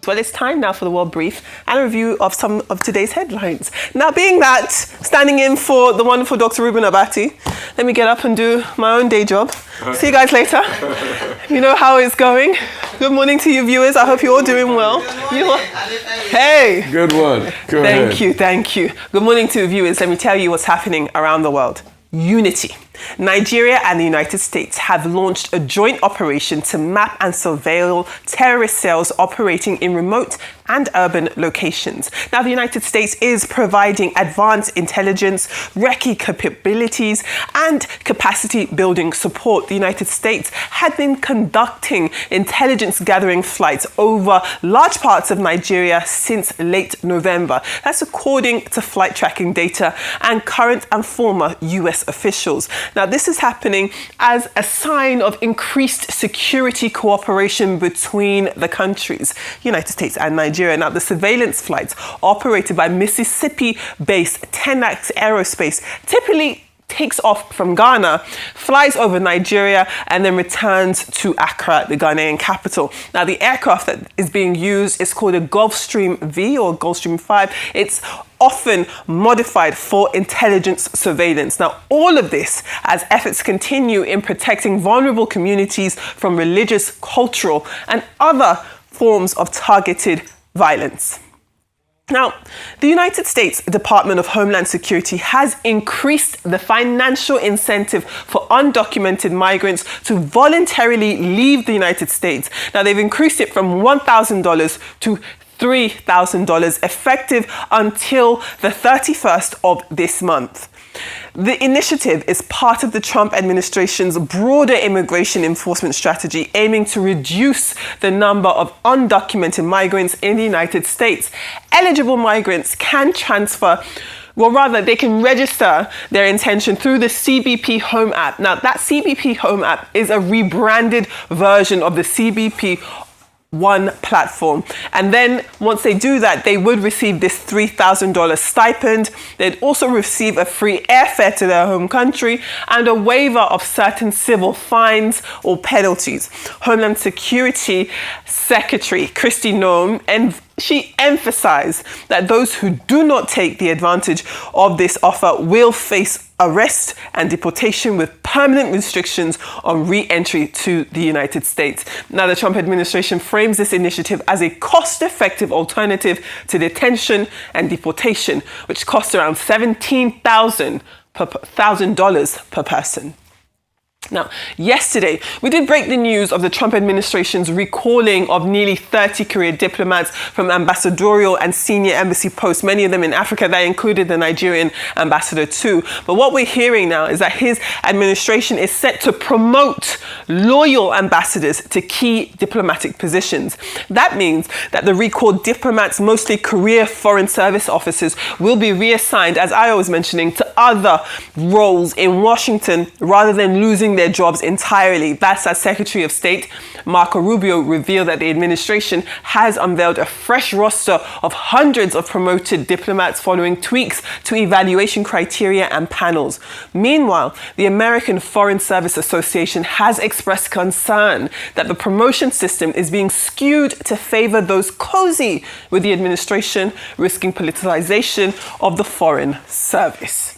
Well, it's time now for the World Brief and a review of some of today's headlines. Now, being that, standing in for the wonderful Dr. Ruben Abati, let me get up and do my own day job. See you guys later. You know how it's going. Good morning to you viewers. I hope you're all doing well. Hey. Good one. Go ahead. Thank you. Good morning to you viewers. Let me tell you what's happening around the world. Unity. Nigeria and the United States have launched a joint operation to map and surveil terrorist cells operating in remote and urban locations. Now, the United States is providing advanced intelligence, recce capabilities, and capacity building support. The United States had been conducting intelligence gathering flights over large parts of Nigeria since late November. That's according to flight tracking data and current and former US officials. Now, this is happening as a sign of increased security cooperation between the countries, United States and Nigeria. Now, the surveillance flights operated by Mississippi-based Tenax Aerospace typically takes off from Ghana, flies over Nigeria, and then returns to Accra, the Ghanaian capital. Now, the aircraft that is being used is called a Gulfstream V or Gulfstream 5. It's often modified for intelligence surveillance. Now, all of this as efforts continue in protecting vulnerable communities from religious, cultural, and other forms of targeted violence. Now, the United States Department of Homeland Security has increased the financial incentive for undocumented migrants to voluntarily leave the United States. Now, they've increased it from $1,000 to $3,000 effective until the 31st of this month. The initiative is part of the Trump administration's broader immigration enforcement strategy aiming to reduce the number of undocumented migrants in the United States. Eligible migrants can they can register their intention through the CBP Home app. Now, that CBP Home app is a rebranded version of the CBP One platform. And then once they do that, they would receive this $3,000 stipend. They'd also receive a free airfare to their home country and a waiver of certain civil fines or penalties. Homeland Security Secretary Kristi Noem, and she emphasized that those who do not take the advantage of this offer will face arrest and deportation with permanent restrictions on re-entry to the United States. Now, the Trump administration frames this initiative as a cost-effective alternative to detention and deportation, which costs around $17,000 per person. Now, yesterday, we did break the news of the Trump administration's recalling of nearly 30 career diplomats from ambassadorial and senior embassy posts, many of them in Africa. That included the Nigerian ambassador too. But what we're hearing now is that his administration is set to promote loyal ambassadors to key diplomatic positions. That means that the recalled diplomats, mostly career foreign service officers, will be reassigned, as I was mentioning, to other roles in Washington rather than losing their jobs entirely. That's as Secretary of State Marco Rubio revealed that the administration has unveiled a fresh roster of hundreds of promoted diplomats following tweaks to evaluation criteria and panels. Meanwhile, the American Foreign Service Association has expressed concern that the promotion system is being skewed to favor those cozy with the administration, risking politicization of the Foreign Service.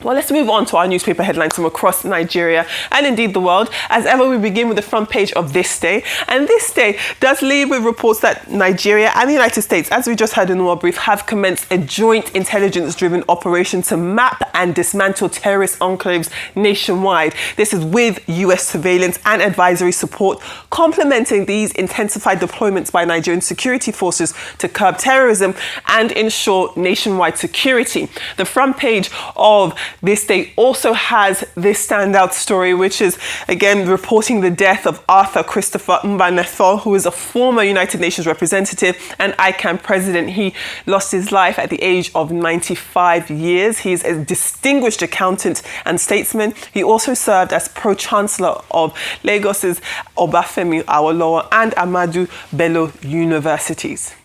Well, let's move on to our newspaper headlines from across Nigeria and indeed the world. As ever, we begin with the front page of This Day. And This Day does lead with reports that Nigeria and the United States, as we just heard in the World Brief, have commenced a joint intelligence-driven operation to map and dismantle terrorist enclaves nationwide. This is with US surveillance and advisory support, complementing these intensified deployments by Nigerian security forces to curb terrorism and ensure nationwide security. The front page of This Day also has this standout story, which is, again, reporting the death of Arthur Christopher Mbanefo, who is a former United Nations representative and ICANN president. He lost his life at the age of 95 years. He is a distinguished accountant and statesman. He also served as pro-chancellor of Lagos's Obafemi Awolowo and Ahmadu Bello universities.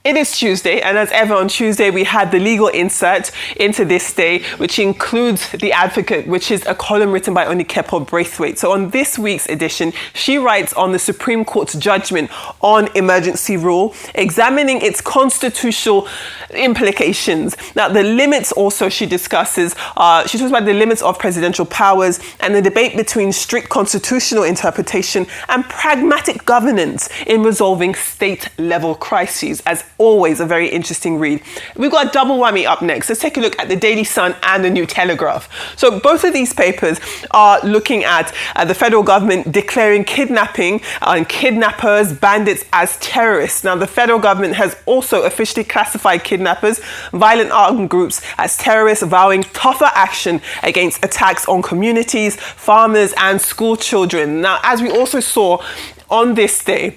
It is Tuesday, and as ever on Tuesday, we had the legal insert into this day, which includes The Advocate, which is a column written by Onikepo Braithwaite. So on this week's edition, she writes on the Supreme Court's judgment on emergency rule, examining its constitutional implications. Now, the limits also she discusses, she talks about the limits of presidential powers and the debate between strict constitutional interpretation and pragmatic governance in resolving state-level crises. As always, a very interesting read. We've got a double whammy up next. Let's take a look at the Daily Sun and the New Telegraph. So both of these papers are looking at the federal government declaring kidnapping and kidnappers, bandits as terrorists. Now, the federal government has also officially classified kidnappers, violent armed groups as terrorists, vowing tougher action against attacks on communities, farmers and school children. Now, as we also saw on this day,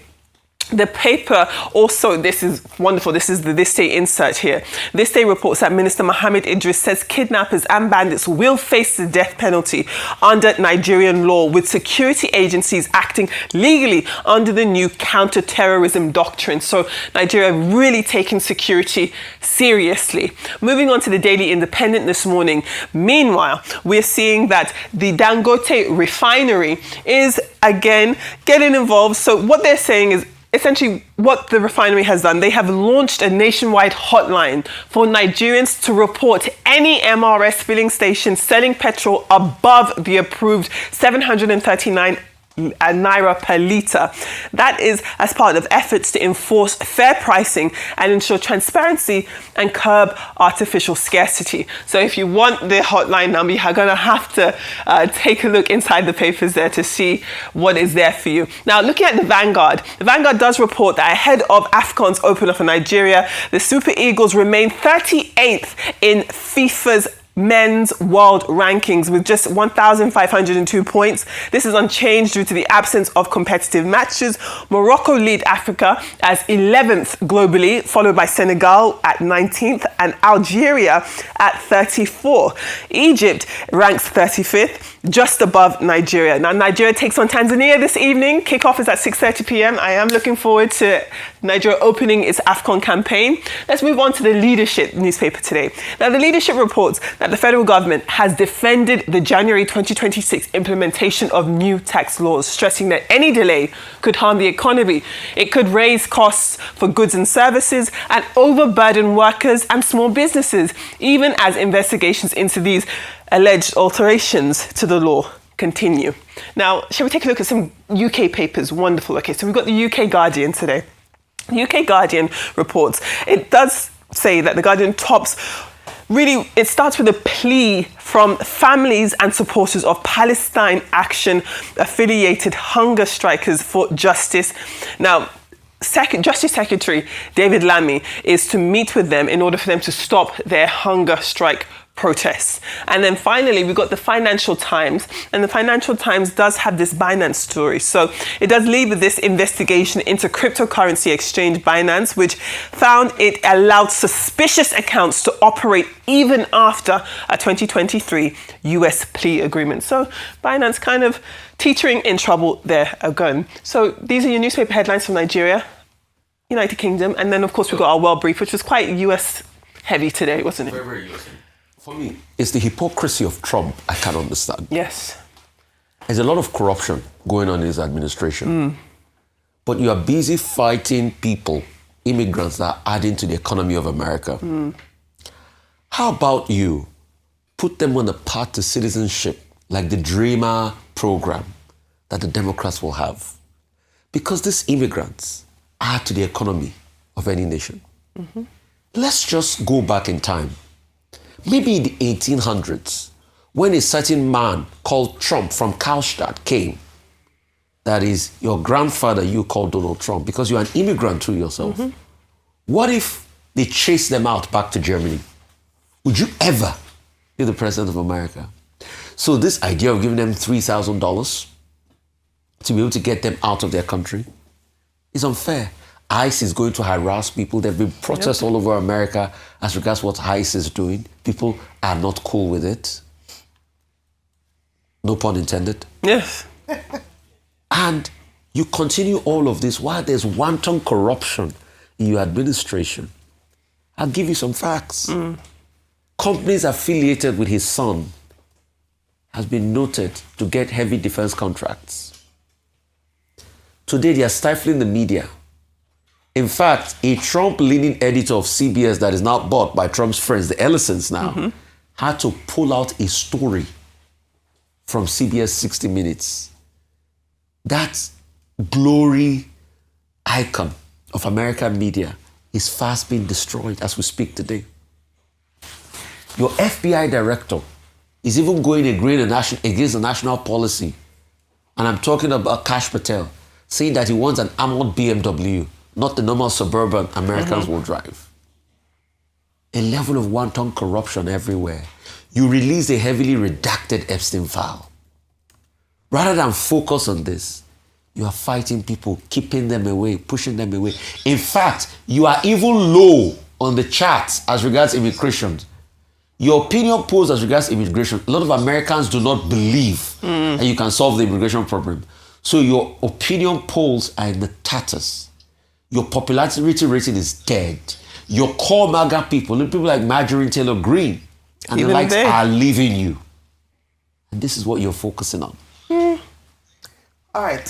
the paper also, this is wonderful, this is the This Day insert here. This Day reports that Minister Mohammed Idris says kidnappers and bandits will face the death penalty under Nigerian law, with security agencies acting legally under the new counter-terrorism doctrine. So Nigeria really taking security seriously. Moving on to the Daily Independent this morning. Meanwhile, we're seeing that the Dangote refinery is again getting involved. So what they're saying is, essentially, what the refinery has done, they have launched a nationwide hotline for Nigerians to report any MRS filling station selling petrol above the approved 739 naira per litre. That is as part of efforts to enforce fair pricing and ensure transparency and curb artificial scarcity. So if you want the hotline number, you're going to have to take a look inside the papers there to see what is there for you. Now, looking at the Vanguard does report that ahead of AFCON's opener for Nigeria, the Super Eagles remain 38th in FIFA's men's world rankings with just 1,502 points. This is unchanged due to the absence of competitive matches. Morocco lead Africa as 11th globally, followed by Senegal at 19th and Algeria at 34. Egypt ranks 35th, just above Nigeria. Now, Nigeria takes on Tanzania this evening. Kickoff is at 6:30 p.m. I am looking forward to Nigeria opening its AFCON campaign. Let's move on to the Leadership newspaper today. Now, the Leadership reports that the federal government has defended the January 2026 implementation of new tax laws, stressing that any delay could harm the economy. It could raise costs for goods and services and overburden workers and small businesses, even as investigations into these alleged alterations to the law continue. Now, shall we take a look at some UK papers? Wonderful. Okay, so we've got the UK Guardian today. The UK Guardian reports, it does say that the Guardian tops, really, it starts with a plea from families and supporters of Palestine Action affiliated hunger strikers for justice. Now, Justice Secretary David Lammy is to meet with them in order for them to stop their hunger strike protests. And then finally, we've got the Financial Times, and the Financial Times does have this Binance story. So it does lead with this investigation into cryptocurrency exchange Binance, which found it allowed suspicious accounts to operate even after a 2023 US plea agreement. So Binance kind of teetering in trouble there again. So these are your newspaper headlines from Nigeria, United Kingdom, and then of course we've got our World Brief, which was quite US heavy today, wasn't it? Very, very US. For me, it's the hypocrisy of Trump I can't understand. Yes. There's a lot of corruption going on in his administration. But you are busy fighting people, immigrants that are adding to the economy of America. How about you put them on the path to citizenship, like the Dreamer program that the Democrats will have? Because these immigrants add to the economy of any nation. Let's just go back in time. Maybe in the 1800s, when a certain man called Trump from Karlstadt came, that is your grandfather you called Donald Trump, because you're an immigrant too yourself. What if they chased them out back to Germany? Would you ever be the president of America? So this idea of giving them $3,000 to be able to get them out of their country is unfair. ICE is going to harass people. There have been protests all over America as regards what ICE is doing. People are not cool with it. No pun intended. Yes. And you continue all of this while there's wanton corruption your administration. I'll give you some facts. Companies affiliated with his son has been noted to get heavy defense contracts. Today, they are stifling the media. In fact, a Trump-leaning editor of CBS that is now bought by Trump's friends, the Ellisons now, had to pull out a story from CBS 60 Minutes. That glory icon of American media is fast being destroyed as we speak today. Your FBI director is even going against the national policy. And I'm talking about Kash Patel, saying that he wants an armored BMW, not the normal suburban Americans will drive. A level of wanton corruption everywhere. You release a heavily redacted Epstein file. Rather than focus on this, you are fighting people, keeping them away, pushing them away. In fact, you are even low on the charts as regards immigration. Your opinion polls as regards immigration, a lot of Americans do not believe that you can solve the immigration problem. So your opinion polls are in the tatters. Your popularity rating is dead. Your core MAGA people like Marjorie Taylor Greene and the likes are leaving you. And this is what you're focusing on. All right.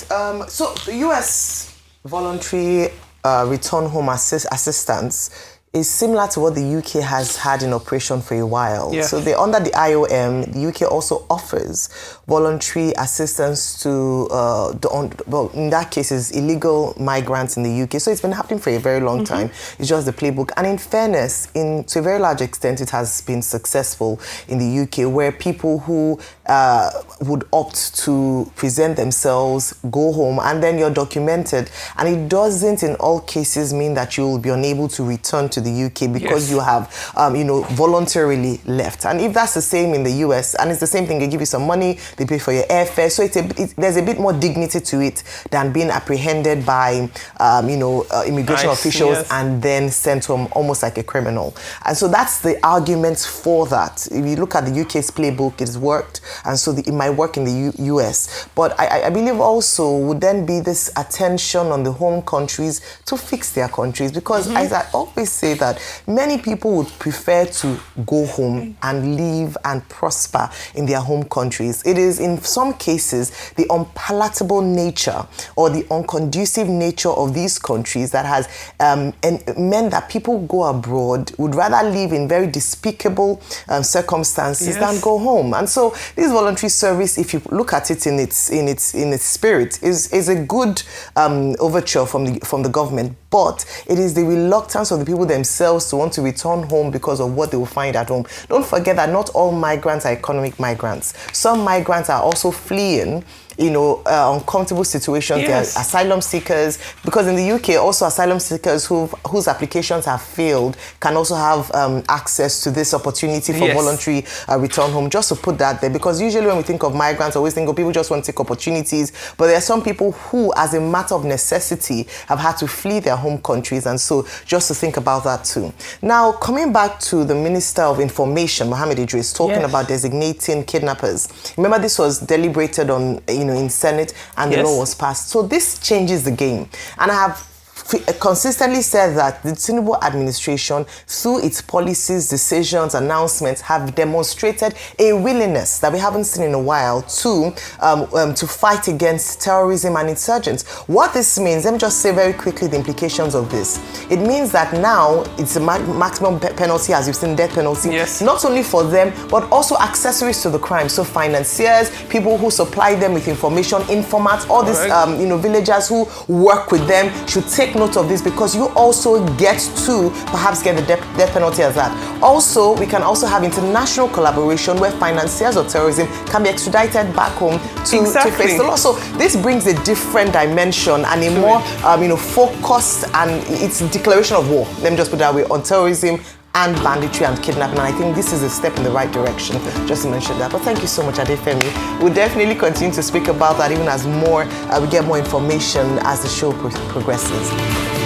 So the U.S. voluntary return home assistance is similar to what the UK has had in operation for a while. Yeah. So under the IOM, the UK also offers voluntary assistance to, in that case, is illegal migrants in the UK. So it's been happening for a very long time. It's just the playbook. And in fairness, to a very large extent, it has been successful in the UK, where people who would opt to present themselves, go home, and then you're documented. And it doesn't in all cases mean that you will be unable to return to the UK because you have, voluntarily left. And if that's the same in the US, and it's the same thing, they give you some money, they pay for your airfare. So there's a bit more dignity to it than being apprehended by, immigration officials and then sent home almost like a criminal. And so that's the argument for that. If you look at the UK's playbook, it's worked. And so it might work in the US. But I believe also would then be this attention on the home countries to fix their countries. Because as I always say that many people would prefer to go home and live and prosper in their home countries. It is in some cases the unpalatable nature or the unconducive nature of these countries that has meant that people go abroad would rather live in very despicable circumstances than go home. And so this voluntary service, if you look at it in its spirit, is a good overture from the government. But it is the reluctance of the people themselves to want to return home because of what they will find at home. Don't forget that not all migrants are economic migrants. Some migrants are also fleeing uncomfortable situations. They are asylum seekers, because in the UK also asylum seekers whose applications have failed can also have access to this opportunity for voluntary return home. Just to put that there, because usually when we think of migrants, I always think of people just want to take opportunities, but there are some people who, as a matter of necessity, have had to flee their home countries, and so just to think about that too. Now, coming back to the Minister of Information, Mohammed Idris, talking about designating kidnappers. Remember, this was deliberated on in Senate, and the law was passed. So this changes the game. And I have consistently said that the Tinubu administration, through its policies, decisions, announcements, have demonstrated a willingness that we haven't seen in a while to fight against terrorism and insurgents. What this means, let me just say very quickly the implications of this. It means that now it's a maximum penalty, as you've seen, death penalty, not only for them, but also accessories to the crime. So financiers, people who supply them with information, informants, all these villagers who work with them should take note of this, because you also get to perhaps get the death penalty as that. Also, we can also have international collaboration where financiers of terrorism can be extradited back home to face the law. So this brings a different dimension and a more focused, and it's a declaration of war, let me just put it that way, on terrorism and banditry and kidnapping. And I think this is a step in the right direction, just to mention that. But thank you so much, Adefemi. We'll definitely continue to speak about that even as we get more information as the show progresses.